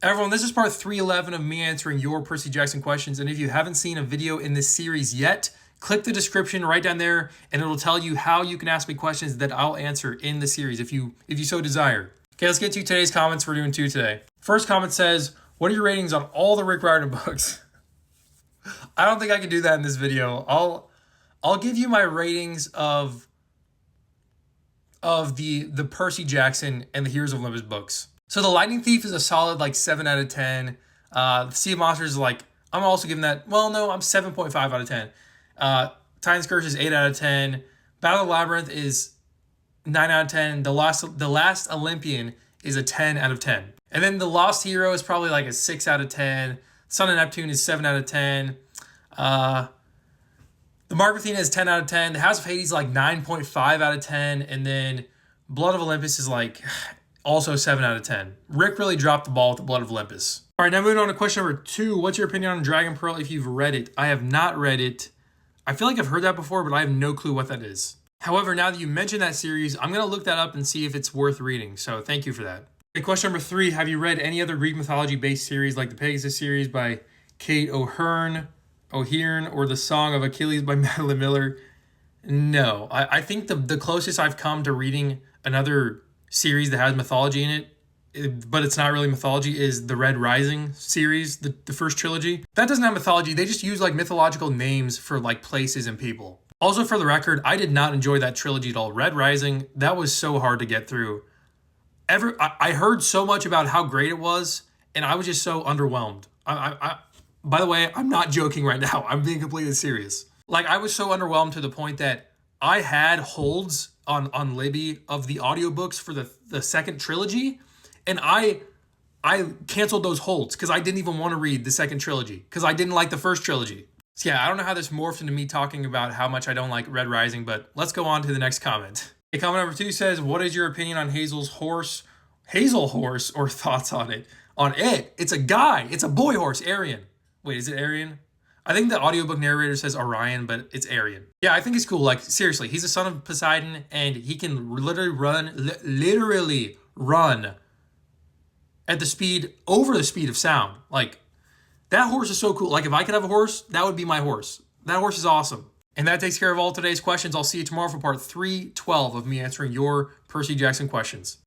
Everyone, this is part 311 of me answering your Percy Jackson questions. And if you haven't seen a video in this series yet, click the description right down there and it'll tell you how you can ask me questions that I'll answer in the series if you so desire. Okay, let's get to today's comments. We're doing two today. First comment says, what are your ratings on all the Rick Riordan books? I don't think I can do that in this video. I'll give you my ratings of the Percy Jackson and the Heroes of Olympus books. So the Lightning Thief is a solid like 7 out of 10. The Sea of Monsters is like, I'm also giving that, well, no, I'm 7.5 out of 10. Titan's Curse is 8 out of 10. Battle of the Labyrinth is 9 out of 10. The Last Olympian is a 10 out of 10. And then The Lost Hero is probably like a 6 out of 10. Son of Neptune is 7 out of 10. The Mark of Athena is 10 out of 10. The House of Hades is like 9.5 out of 10. And then Blood of Olympus is like also 7 out of 10. Rick really dropped the ball with the Blood of Olympus. All right, now moving on to question number 2. What's your opinion on Dragon Pearl if you've read it? I have not read it. I feel like I've heard that before, but I have no clue what that is. However, now that you mentioned that series, I'm going to look that up and see if it's worth reading. So thank you for that. Okay, question number 3. Have you read any other Greek mythology-based series like the Pegasus series by Kate O'Hearn, or The Song of Achilles by Madeline Miller? No. I think the closest I've come to reading another series that has mythology in it, but it's not really mythology, is the Red Rising series, the first trilogy. That doesn't have mythology. They just use like mythological names for like places and people. Also, for the record, I did not enjoy that trilogy at all. Red Rising, that was so hard to get through. I heard so much about how great it was, and I was just so underwhelmed. By the way, I'm not joking right now. I'm being completely serious. Like, I was so underwhelmed to the point that I had holds on Libby of the audiobooks for the second trilogy, and I canceled those holds because I didn't even want to read the second trilogy because I didn't like the first trilogy. So yeah, I don't know how this morphed into me talking about how much I don't like Red Rising, but let's go on to the next comment. Okay, comment number 2 says, what is your opinion on Hazel Horse, or thoughts on it? On it? It's a guy. It's a boy horse, Arian. Wait, is it Arian? I think the audiobook narrator says Orion, but it's Arian. Yeah, I think it's cool. Like, seriously, he's the son of Poseidon, and he can literally run at the speed, over the speed of sound. Like, that horse is so cool. Like, if I could have a horse, that would be my horse. That horse is awesome. And that takes care of all today's questions. I'll see you tomorrow for part 312 of me answering your Percy Jackson questions.